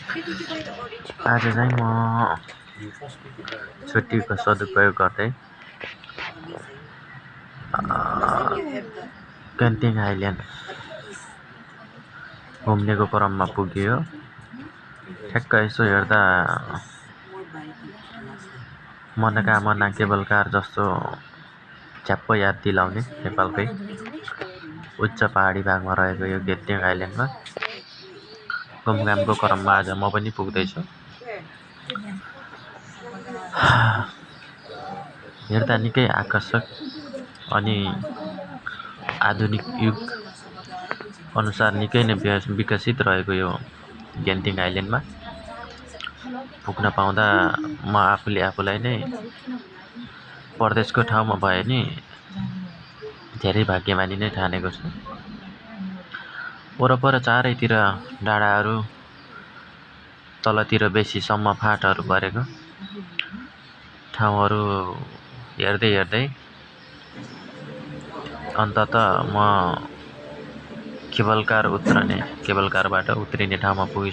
आज चाहिँ म छुट्टीको सदुपयोग गर्दै क्यान्टिङ आइल्यान्ड घुम्नेको क्रममा पुग्यो। ठ्याक्क यसो हेर्दा मनोकामना केबल कार जस्तो झ्याप्प याद दिलाउने नेपालकै उच्च पहाडी भागमा रहेको यो क्यान्टिङ आइल्यान्डमा घुमघामको क्रममा आज म पनि पुग्दैछु। हेर्दा निकै आकर्षक अनि आधुनिक युग अनुसार निकै नै विकसित रहेको यो क्यान्टिङ आइल्यान्डमा पुग्न पाउँदा म आफूले आफूलाई नै परदेशको ठाउँमा भए नि धेरै भाग्यमानी नै ठानेको छु। वरपर चारैतिर डाँडाहरू, तलतिर बेसीसम्म फाँटहरू परेको ठाउँहरू हेर्दै हेर्दै अन्तत म केबल कारबाट उत्रिने ठाउँमा पुगेँ।